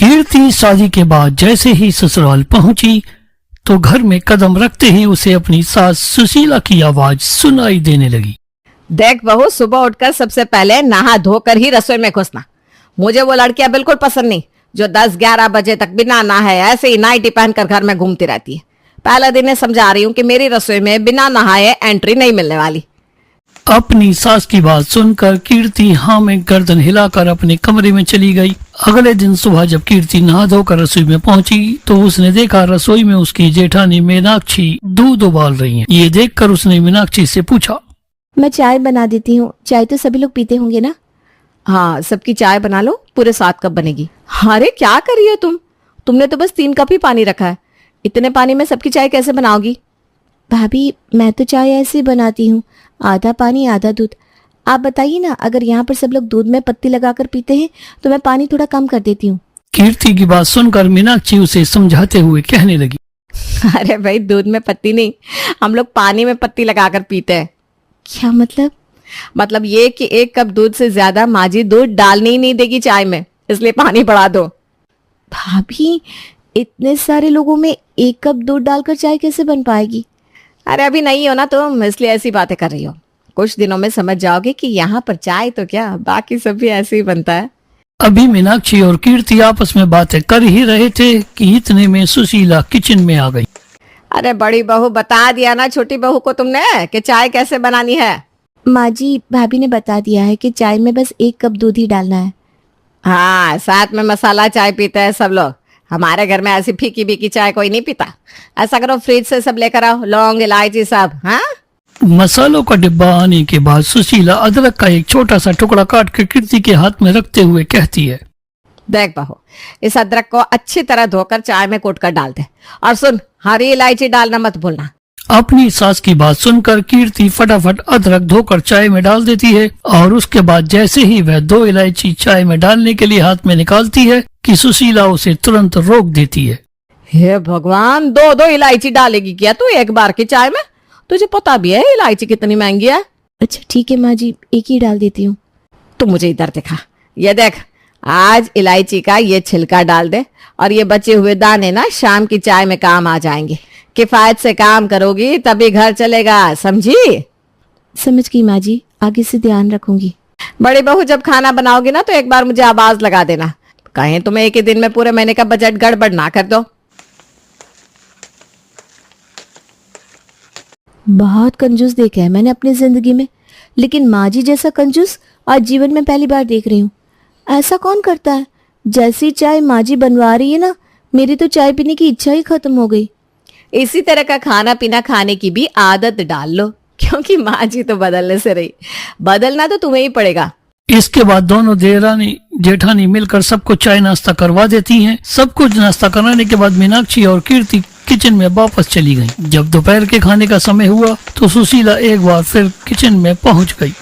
कीर्ति शादी के बाद जैसे ही ससुराल पहुंची तो घर में कदम रखते ही उसे अपनी सास सुशीला की आवाज सुनाई देने लगी। देख बहू, सुबह उठकर सबसे पहले नहा धोकर ही रसोई में घुसना। मुझे वो लड़कियां बिल्कुल पसंद नहीं जो 10-11 बजे तक बिना नहाए ऐसे ही नाइटी पहनकर घर में घूमती रहती है। पहला दिन समझा रही हूँ कि मेरी रसोई में बिना नहाए एंट्री नहीं मिलने वाली। अपनी सास की बात सुनकर कीर्ति हाँ में गर्दन हिलाकर अपने कमरे में चली गई। अगले दिन सुबह जब कीर्ति नहा धोकर रसोई में पहुंची तो उसने देखा रसोई में उसकी जेठानी मीनाक्षी दूध उबाल रही है। ये देखकर उसने मीनाक्षी से पूछा, मैं चाय बना देती हूँ। चाय तो सभी लोग पीते होंगे ना? हाँ, सबकी चाय बना लो, पूरे 7 कप बनेगी। अरे क्या कर रही हो तुमने तो बस 3 कप ही पानी रखा है। इतने पानी में सबकी चाय कैसे बनाओगी? भाभी, मैं तो चाय ऐसे ही बनाती हूँ, आधा पानी आधा दूध। आप बताइए ना, अगर यहाँ पर सब लोग दूध में पत्ती लगाकर पीते हैं तो मैं पानी थोड़ा कम कर देती हूँ। कीर्ति की बात सुनकर मीनाक्षी उसे समझाते हुए कहने लगी, अरे भाई, दूध में पत्ती नहीं, हम लोग पानी में पत्ती लगाकर पीते हैं। क्या मतलब? मतलब ये कि 1 कप दूध से ज्यादा माँ जी दूध डालने ही नहीं देगी चाय में, इसलिए पानी बढ़ा दो। भाभी, इतने सारे लोगों में 1 कप दूध डालकर चाय कैसे बन पाएगी? अरे अभी नहीं हो ना तुम, इसलिए ऐसी बातें कर रही हो। कुछ दिनों में समझ जाओगे कि यहाँ पर चाय तो क्या, बाकी सब भी ऐसे ही बनता है। अभी मीनाक्षी और कीर्ति आपस में बातें कर ही रहे थे कि इतने में सुशीला किचन में आ गई। अरे बड़ी बहू, बता दिया ना छोटी बहू को तुमने कि चाय कैसे बनानी है? माँ जी, भाभी ने बता दिया है कि चाय में बस 1 कप दूध ही डालना है। हाँ, साथ में मसाला चाय पीते हैं सब लोग। हमारे घर में ऐसी फीकी बीकी चाय कोई नहीं पीता। ऐसा करो, फ्रिज से सब लेकर आओ, लौंग इलायची सब। हाँ, मसालों का डिब्बा आने के बाद सुशीला अदरक का एक छोटा सा टुकड़ा काट कर कीर्ति के हाथ में रखते हुए कहती है, देख बहू, इस अदरक को अच्छी तरह धोकर चाय में कूट कर डाल दे। और सुन, हरी इलायची डालना मत भूलना। अपनी सास की बात सुनकर कीर्ति फटाफट अदरक धोकर चाय में डाल देती है और उसके बाद जैसे ही वह 2 इलायची चाय में डालने के लिए हाथ में निकालती है कि सुशीला उसे तुरंत रोक देती है। हे भगवान, 2 इलायची डालेगी क्या तू एक बार की चाय में? तुझे पता भी है इलायची कितनी महंगी है। अच्छा ठीक है माँ जी, 1 ही डाल देती हूँ। तू मुझे इधर दिखा, ये देख, आज इलायची का ये छिलका डाल दे और ये बचे हुए दाने ना शाम की चाय में काम आ जाएंगे। किफायत से काम करोगी तभी घर चलेगा, समझी? समझ गई माँ जी, आगे से ध्यान रखूंगी। बड़ी बहू, जब खाना बनाओगी ना तो एक बार मुझे आवाज लगा देना, कहीं तुम्हें एक ही दिन में पूरे महीने का बजट गड़बड़ ना कर दो। बहुत कंजूस देखा है मैंने अपनी जिंदगी में, लेकिन माँ जी जैसा कंजूस आज जीवन में पहली बार देख रही हूँ। ऐसा कौन करता है? जैसी चाय माँ जी बनवा रही है ना, मेरी तो चाय पीने की इच्छा ही खत्म हो गई। इसी तरह का खाना पीना खाने की भी आदत डाल लो, क्योंकि माँ जी तो बदलने से रही, बदलना तो तुम्हें ही पड़ेगा। इसके बाद दोनों देवरानी जेठानी मिलकर सबको चाय नाश्ता करवा देती हैं। सब कुछ नाश्ता कराने के बाद मीनाक्षी और कीर्ति किचन में वापस चली गईं। जब दोपहर के खाने का समय हुआ तो सुशीला एक बार फिर किचन में पहुंच गई।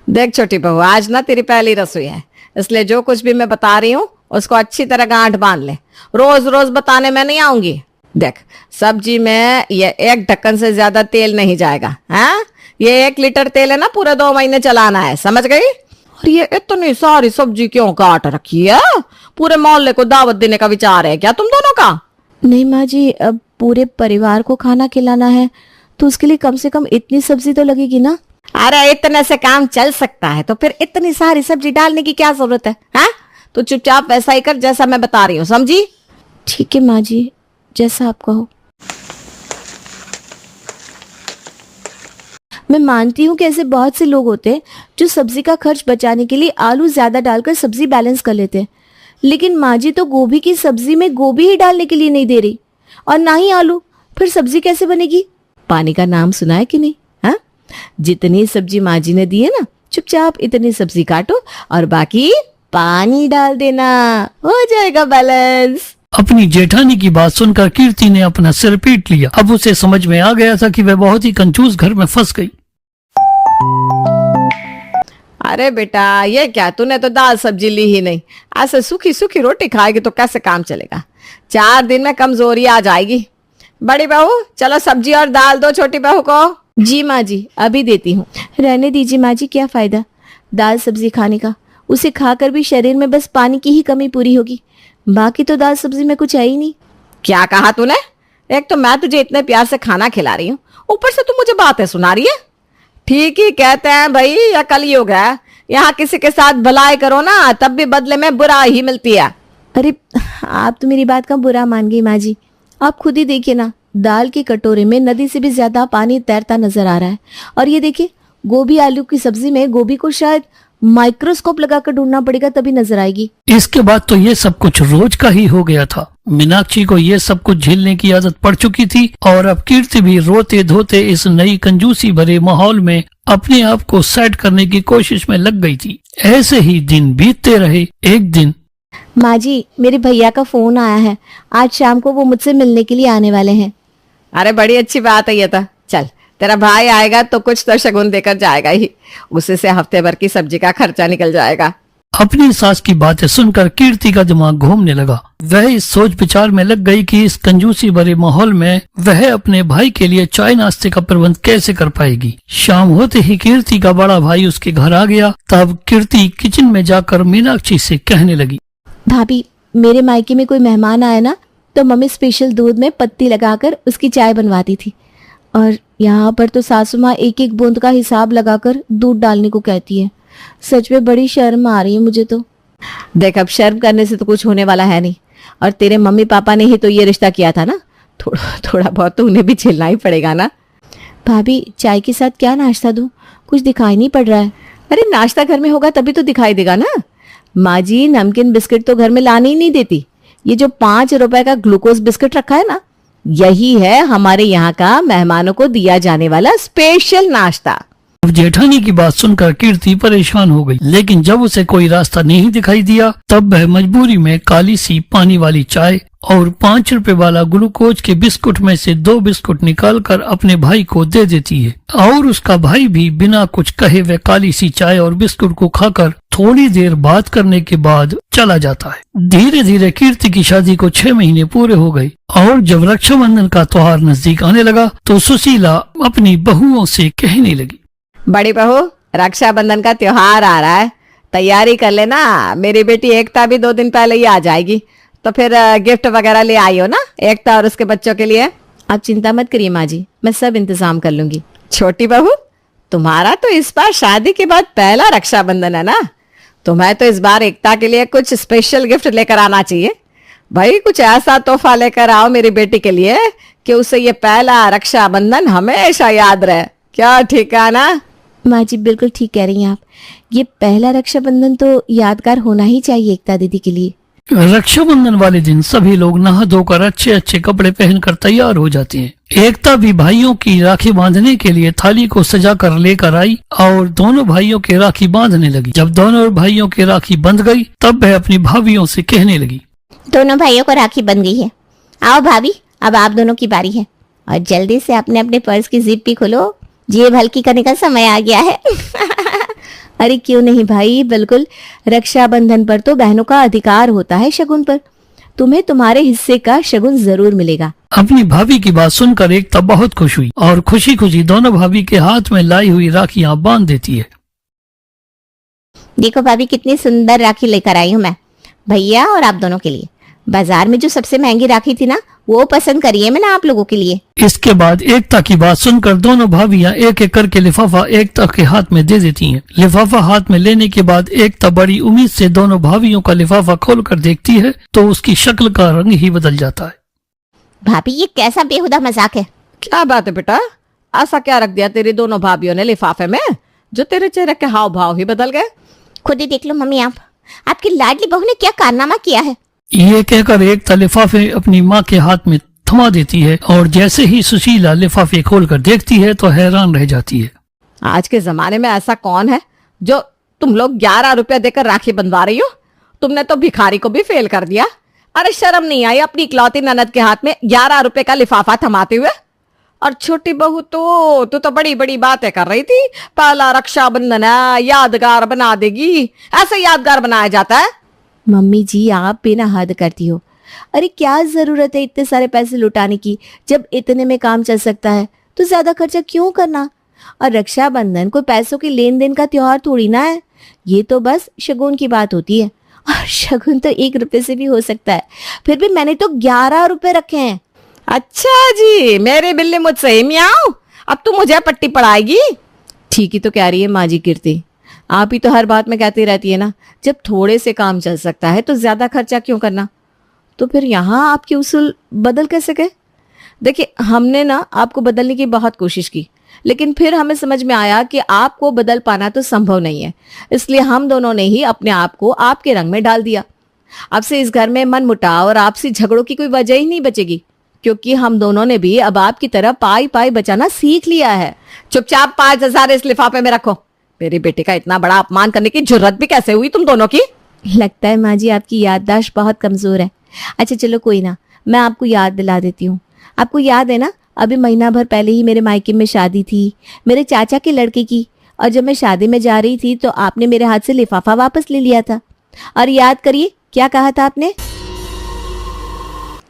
देख छोटी बहू, आज ना तेरी पहली रसोई है, इसलिए जो कुछ भी मैं बता रही हूँ उसको अच्छी तरह गांठ बांध ले। रोज रोज बताने में नहीं आऊंगी। देख, सब्जी में ये 1 ढक्कन से ज्यादा तेल नहीं जाएगा। हाँ, ये 1 लीटर तेल है ना, पूरे 2 महीने चलाना है, समझ गई? और ये इतनी सारी सब्जी क्यों काट रखी है? पूरे मोहल्ले को दावत देने का विचार है क्या तुम दोनों का? नहीं माँ जी, अब पूरे परिवार को खाना खिलाना है तो उसके लिए कम से कम इतनी सब्जी तो लगेगी ना। अरे इतने से काम चल सकता है तो फिर इतनी सारी सब्जी डालने की क्या जरूरत है? हाँ, तो चुपचाप वैसा ही कर जैसा मैं बता रही हूँ, समझी? ठीक है माँ जी, जैसा आप कहो। मैं मानती हूँ कि ऐसे बहुत से लोग होते हैं जो सब्जी का खर्च बचाने के लिए आलू ज्यादा डालकर सब्जी बैलेंस कर लेते हैं, लेकिन माँ जी तो गोभी की सब्जी में गोभी ही डालने के लिए नहीं दे रही और ना ही आलू। फिर सब्जी कैसे बनेगी? पानी का नाम सुना है कि नहीं? हाँ, जितनी सब्जी माँ जी ने दी है ना, चुपचाप इतनी सब्जी काटो और बाकी पानी डाल देना, हो जाएगा बैलेंस। अपनी जेठानी की बात सुनकर कीर्ति ने अपना सिर पीट लिया। अब उसे समझ में आ गया था कि वह बहुत ही कंजूस घर में फंस गई। अरे बेटा, ये क्या, तूने तो दाल सब्जी ली ही नहीं। ऐसे सूखी सूखी रोटी खाएगी तो कैसे काम चलेगा? 4 दिन में कमजोरी आ जाएगी। बड़ी बहू, चलो सब्जी और दाल दो छोटी बहू को। जी माँ जी, अभी देती हूँ। रहने दीजिए माँ जी, क्या फायदा दाल सब्जी खाने का? उसे खाकर भी शरीर में बस पानी की ही कमी पूरी होगी। बाकी तो दाल सब्जी में कुछ है ही नहीं। क्या कहा तूने? एक तो मैं तुझे इतने प्यार से खाना खिला रही हूँ, ऊपर से तू मुझे बातें सुना रही है। ठीक ही कहते हैं भाई, या कलयुग है। यहाँ किसी के साथ भलाई करो ना, तब भी बदले में बुरा ही मिलती है। अरे आप तो मेरी बात का बुरा मान गई माँ जी। आप खुद ही देखिए ना, दाल के कटोरे में नदी से भी ज्यादा पानी तैरता नजर आ रहा है। और ये देखिए, गोभी आलू की सब्जी में गोभी को शायद माइक्रोस्कोप लगाकर ढूंढना पड़ेगा तभी नजर आएगी। इसके बाद तो ये सब कुछ रोज का ही हो गया था। मीनाक्षी को ये सब कुछ झेलने की आदत पड़ चुकी थी और अब कीर्ति भी रोते धोते इस नई कंजूसी भरे माहौल में अपने आप को सेट करने की कोशिश में लग गई थी। ऐसे ही दिन बीतते रहे। एक दिन माँ जी, मेरे भैया का फोन आया है, आज शाम को वो मुझसे मिलने के लिए आने वाले हैं। अरे बड़ी अच्छी बात है ये तो। चल, तेरा भाई आएगा तो कुछ तो शगुन देकर जाएगा ही, उसी से हफ्ते भर की सब्जी का खर्चा निकल जाएगा। अपनी सास की बातें सुनकर कीर्ति का दिमाग घूमने लगा। वह इस सोच विचार में लग गई कि इस कंजूसी भरे माहौल में वह अपने भाई के लिए चाय नाश्ते का प्रबंध कैसे कर पाएगी। शाम होते ही कीर्ति का बड़ा भाई उसके घर आ गया। तब कीर्ति किचन में जाकर मीनाक्षी से कहने लगी, भाभी, मेरे मायके में कोई मेहमान आए ना तो मम्मी स्पेशल दूध में पत्ती लगाकर उसकी चाय बनवाती थी, और यहाँ पर तो सासू माँ एक एक बूंद का हिसाब लगाकर दूध डालने को कहती है। सच में बड़ी शर्म आ रही है मुझे तो। देख, अब शर्म करने से तो कुछ होने वाला है नहीं, और तेरे मम्मी पापा ने ही तो ये रिश्ता किया था ना, थोड़ा बहुत तो उन्हें भी झेलना ही पड़ेगा ना। भाभी, चाय के साथ क्या नाश्ता दूं? कुछ दिखाई नहीं पड़ रहा है। अरे नाश्ता घर में होगा तभी तो दिखाई देगा ना। माँ जी नमकीन बिस्किट तो घर में लाने ही नहीं देती। ये जो 5 रुपए का ग्लूकोज बिस्किट रखा है ना, यही है हमारे यहाँ का मेहमानों को दिया जाने वाला स्पेशल नाश्ता। अब जेठानी की बात सुनकर कीर्ति परेशान हो गई, लेकिन जब उसे कोई रास्ता नहीं दिखाई दिया तब वह मजबूरी में काली सी पानी वाली चाय और 5 रुपए वाला ग्लूकोज के बिस्कुट में से 2 बिस्कुट निकालकर अपने भाई को दे देती है। और उसका भाई भी बिना कुछ कहे वह काली सी चाय और बिस्कुट को खाकर थोड़ी देर बात करने के बाद चला जाता है। धीरे धीरे कीर्ति की शादी को 6 महीने पूरे हो गए और जब रक्षाबंधन का त्योहार नजदीक आने लगा तो सुशीला अपनी बहुओं से कहने लगी, बड़ी बहू, रक्षाबंधन का त्योहार आ रहा है, तैयारी कर लेना। मेरी बेटी एकता भी 2 दिन पहले ही आ जाएगी, तो फिर गिफ्ट वगैरह ले आई हो ना एकता और उसके बच्चों के लिए। आप चिंता मत करिए माँ जी, मैं सब इंतजाम कर लूंगी। छोटी बहू, तुम्हारा तो इस बार शादी के बाद पहला रक्षाबंधन है ना, तुम्हें तो इस बार एकता के लिए कुछ स्पेशल गिफ्ट लेकर आना चाहिए। भाई कुछ ऐसा तोहफा लेकर आओ मेरी बेटी के लिए कि उसे ये पहला रक्षाबंधन हमेशा याद रहे। क्या ठीक है ना? माँ जी बिल्कुल ठीक कह रही हैं आप। ये पहला रक्षाबंधन तो यादगार होना ही चाहिए एकता दीदी के लिए। रक्षाबंधन वाले दिन सभी लोग नहा धोकर अच्छे अच्छे कपड़े पहनकर तैयार हो जाते हैं। एकता भी भाइयों की राखी बांधने के लिए थाली को सजा कर लेकर आई और दोनों भाइयों के राखी बांधने लगी। जब दोनों भाइयों की राखी बंध गई तब वह अपनी भाभियों से कहने लगी, दोनों भाइयों को राखी बन गई है। आओ भाभी, अब आप दोनों की बारी है, और जल्दी से अपने अपने पर्स की जिप भी खोलो, जेब हल्की करने का समय आ गया है। अरे क्यों नहीं भाई, बिल्कुल। रक्षाबंधन पर तो बहनों का अधिकार होता है शगुन पर। तुम्हें तुम्हारे हिस्से का शगुन जरूर मिलेगा। अपनी भाभी की बात सुनकर एकता बहुत खुश हुई और खुशी खुशी दोनों भाभी के हाथ में लाई हुई राखियां बांध देती है। देखो भाभी, कितनी सुंदर राखी लेकर आई हूँ मैं भैया और आप दोनों के लिए। बाजार में जो सबसे महंगी राखी थी ना, वो पसंद करिए मैंने आप लोगों के लिए। इसके बाद एकता की बात सुनकर दोनों भाभियां एक एक करके लिफाफा एकता के हाथ में दे देती हैं। लिफाफा हाथ में लेने के बाद एकता बड़ी उम्मीद से दोनों भाभियों का लिफाफा खोलकर देखती है तो उसकी शक्ल का रंग ही बदल जाता है। भाभी, ये कैसा बेहुदा मजाक है? क्या बात है बेटा, ऐसा क्या रख दिया तेरी दोनों भाभियों ने लिफाफे में जो तेरे चेहरे के हाव भाव ही बदल गए? खुद ही देख लो मम्मी, आप आपकी लाडली बहू ने क्या कारनामा किया है। ये कहकर एकता लिफाफे अपनी माँ के हाथ में थमा देती है और जैसे ही सुशीला लिफाफे खोलकर देखती है तो हैरान रह जाती है। आज के जमाने में ऐसा कौन है जो तुम लोग 11 रुपया देकर राखी बंधवा रही हो? तुमने तो भिखारी को भी फेल कर दिया। अरे शर्म नहीं आई अपनी इकलौती ननद के हाथ में 11 रुपए का लिफाफा थमाते हुए? और छोटी बहू तो तू तो बड़ी बड़ी बातें कर रही थी, पहला रक्षाबंधन है, यादगार बना देगी। ऐसे यादगार बनाया जाता है? मम्मी जी, आप बेना हद करती हो। अरे क्या जरूरत है इतने सारे पैसे लुटाने की, जब इतने में काम चल सकता है तो ज्यादा खर्चा क्यों करना। और रक्षाबंधन कोई पैसों के लेन देन का त्योहार थोड़ी ना है, ये तो बस शगुन की बात होती है। और शगुन तो 1 रुपए से भी हो सकता है, फिर भी मैंने तो 11 रुपए रखे हैं। अच्छा जी, मेरी बिल्ली मुझसे ही मियाऊं, अब तू मुझे पट्टी पड़ाएगी। ठीक ही तो कह रही है माँ जी कीर्ति, आप ही तो हर बात में कहती रहती है ना, जब थोड़े से काम चल सकता है तो ज्यादा खर्चा क्यों करना। तो फिर यहाँ आपके उसूल बदल कैसे गए? देखिए, हमने ना आपको बदलने की बहुत कोशिश की, लेकिन फिर हमें समझ में आया कि आपको बदल पाना तो संभव नहीं है, इसलिए हम दोनों ने ही अपने आप को आपके रंग में डाल दिया। अब से इस घर में मन मुटाव और आपसी झगड़ों की कोई वजह ही नहीं बचेगी, क्योंकि हम दोनों ने भी अब आपकी तरह पाई पाई बचाना सीख लिया है। चुपचाप 5,000 इस लिफाफे में रखो। मेरी बेटी का इतना बड़ा अपमान करने की जुर्रत भी कैसे हुई तुम दोनों की? लगता है माँ जी आपकी याददाश्त बहुत कमजोर है। अच्छा चलो कोई ना, मैं आपको याद दिला देती हूँ। आपको याद है ना, अभी महीना भर पहले ही मेरे मायके में शादी थी, मेरे चाचा के लड़के की, और जब मैं शादी में जा रही थी तो आपने मेरे हाथ से लिफाफा वापस ले लिया था। और याद करिए क्या कहा था आपने?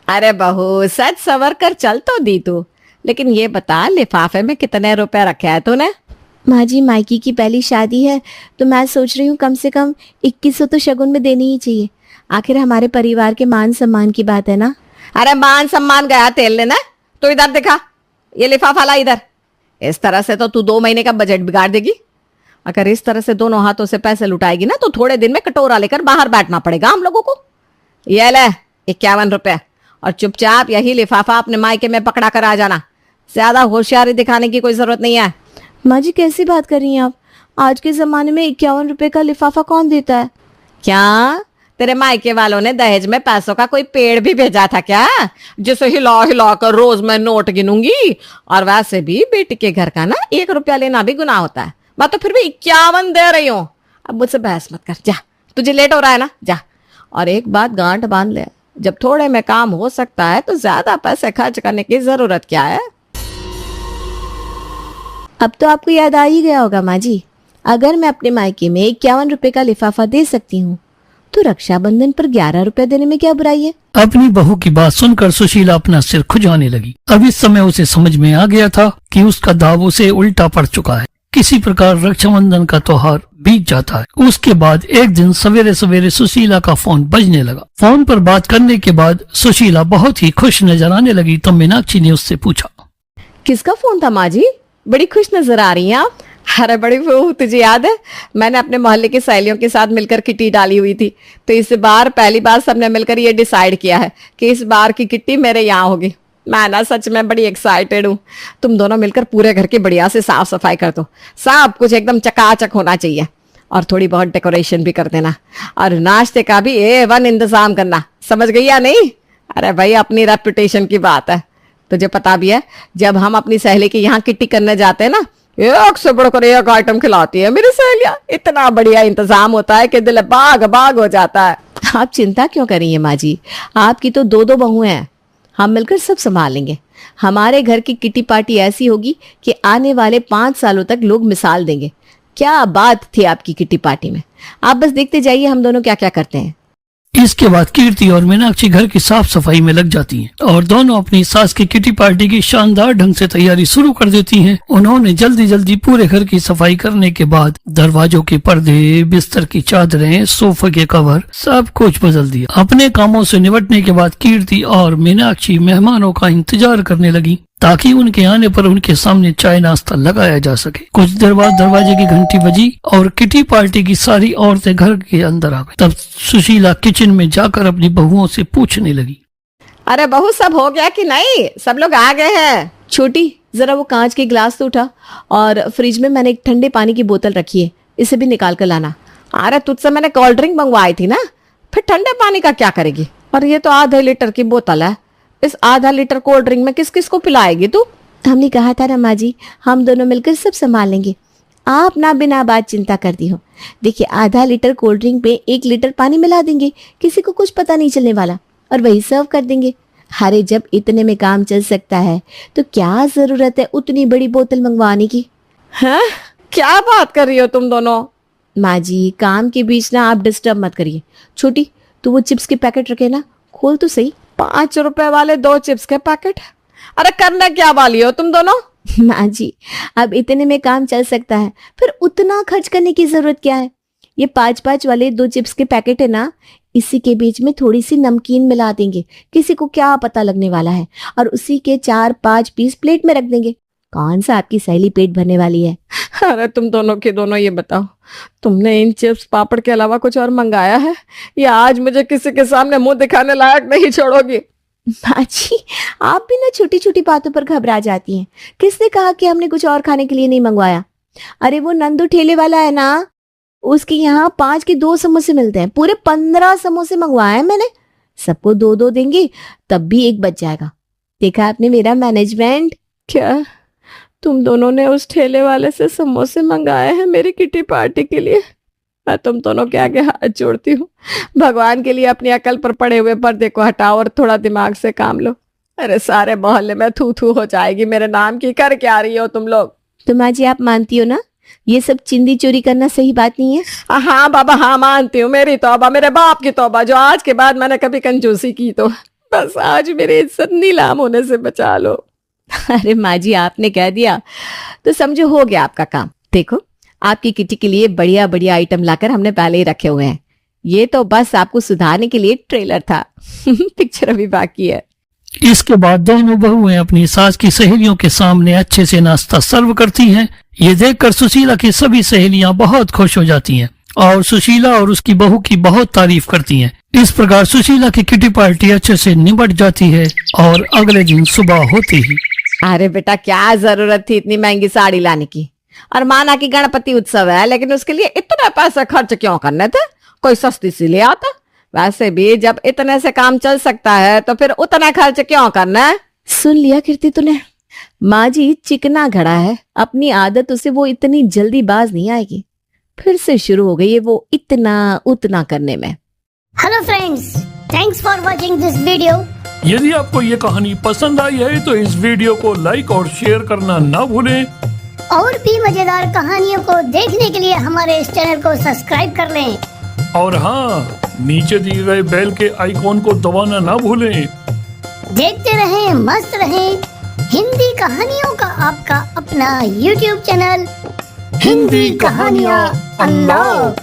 अरे बहू, सच सवर कर चल तो दी तू, लेकिन ये बता लिफाफे में कितने रुपए रखे हैं तूने? माँ जी मायके की पहली शादी है तो मैं सोच रही हूँ कम से कम 2100 तो शगुन में देनी ही चाहिए। आखिर हमारे परिवार के मान सम्मान की बात है ना। अरे मान सम्मान गया तेल लेना, तो इधर दिखा, ये लिफाफा ला इधर। इस तरह से तो तू 2 महीने का बजट बिगाड़ देगी। अगर इस तरह से दोनों हाथों से पैसे लुटाएगी ना, तो थोड़े दिन में कटोरा लेकर बाहर बैठना पड़ेगा हम लोगों को। ये ले 51 रुपए, और चुपचाप यही लिफाफा अपने मायके में पकड़ा कर आ जाना। ज्यादा होशियारी दिखाने की कोई जरूरत नहीं है। माँ जी कैसी बात कर रही हैं आप? आज के जमाने में 51 रुपए का लिफाफा कौन देता है? क्या तेरे मायके वालों ने दहेज में पैसों का कोई पेड़ भी भेजा था क्या, जिसे हिला हिला कर रोज मैं नोट गिनूंगी? और वैसे भी बेटी के घर का ना 1 रुपया लेना भी गुनाह होता है। मैं तो फिर भी 51 दे रही हूँ। अब मुझसे बहस मत कर, जा, तुझे लेट हो रहा है ना, जा। और एक बात गांठ बांध ले, जब थोड़े में काम हो सकता है तो ज्यादा पैसे खर्च करने की जरूरत क्या है? अब तो आपको याद आ ही गया होगा माँ जी, अगर मैं अपने मायके में 51 रुपए का लिफाफा दे सकती हूँ तो रक्षाबंधन पर 11 रुपए देने में क्या बुराई है? अपनी बहू की बात सुनकर सुशीला अपना सिर खुजाने लगी। अब इस समय उसे समझ में आ गया था कि उसका दाव उसे उल्टा पड़ चुका है। किसी प्रकार रक्षाबंधन का त्योहार बीत जाता है। उसके बाद एक दिन सवेरे सवेरे सुशीला का फोन बजने लगा। फोन पर बात करने के बाद सुशीला बहुत ही खुश नजर आने लगी तो मीनाक्षी ने उससे पूछा, किसका फोन था माँ जी? बड़ी खुश नजर आ रही हैं आप। अरे बड़ी बहू, तुझे याद है मैंने अपने मोहल्ले की सहेलियों के साथ मिलकर किट्टी डाली हुई थी, तो इस बार पहली बार सबने मिलकर ये डिसाइड किया है कि इस बार की किट्टी मेरे यहाँ होगी। मैं ना सच में बड़ी एक्साइटेड हूँ। तुम दोनों मिलकर पूरे घर की बढ़िया से साफ सफाई कर दो, सब कुछ एकदम चकाचक होना चाहिए, और थोड़ी बहुत डेकोरेशन भी कर देना, और नाश्ते का भी A1 इंतजाम करना, समझ गई या नहीं? अरे भाई, अपनी रेपुटेशन की बात है। तुझे पता भी है, जब हम अपनी सहेली के यहाँ किट्टी करने जाते हैं ना, एक से बढ़कर एक आइटम खिलाती है मेरी सहेलियां। इतना बढ़िया इंतजाम होता है कि दिल बाग बाग हो जाता है। आप चिंता क्यों कर रही हैं माँ जी, आपकी तो 2 बहुएं हैं, हम मिलकर सब संभाल लेंगे। हमारे घर की किटी पार्टी ऐसी होगी कि आने वाले 5 सालों तक लोग मिसाल देंगे। क्या बात थी आपकी किटी पार्टी में, आप बस देखते जाइए हम दोनों क्या क्या करते हैं। इसके बाद कीर्ति और मीनाक्षी घर की साफ सफाई में लग जाती हैं और दोनों अपनी सास की किटी पार्टी की शानदार ढंग से तैयारी शुरू कर देती हैं। उन्होंने जल्दी जल्दी पूरे घर की सफाई करने के बाद दरवाजों के पर्दे, बिस्तर की चादरें, सोफे के कवर सब कुछ बदल दिया। अपने कामों से निपटने के बाद कीर्ति और मीनाक्षी मेहमानों का इंतजार करने लगी ताकि उनके आने पर उनके सामने चाय नाश्ता लगाया जा सके। कुछ देर बाद दरवाजे की घंटी बजी और किटी पार्टी की सारी औरतें घर के अंदर आ गई। तब सुशीला किचन में जाकर अपनी बहुओं से पूछने लगी, अरे बहू, सब हो गया कि नहीं? सब लोग आ गए हैं? छोटी, जरा वो कांच के गिलास तो उठा, और फ्रिज में मैंने एक ठंडे पानी की बोतल रखी है, इसे भी निकाल कर लाना। अरे तुझसे मैंने कोल्ड ड्रिंक मंगवाई थी ना, फिर ठंडे पानी का क्या करेगी? और ये तो आधे लीटर की बोतल है, इस आधा लीटर कोल्ड ड्रिंक में किस किस को पिलाएगी तू? हमने कहा था ना माँ जी, हम दोनों मिलकर सब संभाल लेंगे, आप ना बिना बात चिंता करती हो। देखिए, आधा लीटर कोल्ड ड्रिंक पे 1 लीटर पानी मिला देंगे, किसी को कुछ पता नहीं चलने वाला, और वही सर्व कर देंगे। अरे जब इतने में काम चल सकता है तो क्या जरूरत है उतनी बड़ी बोतल मंगवाने की? हैं? क्या बात कर रही हो तुम दोनों? माँ जी, काम के बीच ना आप डिस्टर्ब मत करिए। छोटी, तू वो चिप्स के पैकेट रखे ना, खोल तो सही। 5 रुपए वाले 2 चिप्स के पैकेट? अरे करना क्या वाली हो तुम दोनों? माँ जी, अब इतने में काम चल सकता है, फिर उतना खर्च करने की जरूरत क्या है? ये 5-5 वाले 2 चिप्स के पैकेट है ना, इसी के बीच में थोड़ी सी नमकीन मिला देंगे, किसी को क्या पता लगने वाला है, और उसी के 4-5 पीस प्लेट में रख देंगे। कौन सा आपकी सहेली पेट भरने वाली है? अरे तुम दोनों के दोनों ये बताओ, तुमने इन चिप्स पापड़ के अलावा कुछ और मंगाया है, या आज मुझे किसी के सामने मुंह दिखाने लायक नहीं छोड़ोगी? माँ जी, आप भी ना छोटी छोटी बातों पर घबरा जाती हैं। किसने कहा कि हमने कुछ और खाने के लिए नहीं मंगवाया? अरे वो नंदू ठेले वाला है ना, उसके यहाँ 5 के 2 समोसे मिलते हैं। पूरे 15 समोसे मंगवाए हैं मैंने। सबको 2-2 देंगे, तब भी 1 बच जाएगा। देखा आपने मेरा मैनेजमेंट? क्या तुम दोनों ने उस ठेले वाले से समोसे मंगाए हैं मेरी किटी पार्टी के लिए? मैं तुम दोनों के आगे हाथ जोड़ती हूँ, भगवान के लिए अपनी अकल पर पड़े हुए पर्दे को हटाओ और थोड़ा दिमाग से काम लो। अरे सारे मोहल्ले में थू थू हो जाएगी मेरे नाम की। कर क्या रही हो तुम लोग? तो माँ जी, आप मानती हो ना ये सब चिंदी चोरी करना सही बात नहीं है? हाँ बाबा हाँ, मानती हूँ। मेरी तौबा, मेरे बाप की तौबा, जो आज के बाद मैंने कभी कंजूसी की तो बस आज मेरी इज्जत नीलाम होने से बचा लो। अरे माँ जी, आपने कह दिया तो समझो हो गया आपका काम। देखो, आपकी किटी के लिए बढ़िया बढ़िया आइटम लाकर हमने पहले ही रखे हुए हैं। ये तो बस आपको सुधारने के लिए ट्रेलर था। पिक्चर अभी बाकी है। इसके बाद दोनों बहुएं अपनी सास की सहेलियों के सामने अच्छे से नाश्ता सर्व करती हैं। ये देखकर सुशीला की सभी सहेलियां बहुत खुश हो जाती हैं और सुशीला और उसकी बहू की बहुत तारीफ करती हैं। इस प्रकार सुशीला की किटी पार्टी अच्छे से निपट जाती है और अगले दिन सुबह होते ही अरे बेटा, क्या जरूरत थी इतनी महंगी साड़ी लाने की? और माना कि गणपति उत्सव है, लेकिन उसके लिए इतना पैसा खर्च क्यों करने थे? कोई सस्ती सी ले आता। वैसे भी जब इतने से काम चल सकता है तो फिर उतना खर्च क्यों करना है? सुन लिया कीर्ति तूने? माँ जी चिकना घड़ा है, अपनी आदत उसे वो इतनी जल्दी बाज नहीं आएगी। फिर से शुरू हो गई है वो इतना उतना करने में। Hello friends, thanks for watching this video. यदि आपको ये कहानी पसंद आई है तो इस वीडियो को लाइक और शेयर करना ना भूलें। और भी मजेदार कहानियों को देखने के लिए हमारे इस चैनल को सब्सक्राइब कर लें। और हाँ, नीचे दिए गए बेल के आइकॉन को दबाना ना भूलें। देखते रहें, मस्त रहें। हिंदी कहानियों का आपका अपना YouTube चैनल हिंदी कहानियाँ अनलॉक।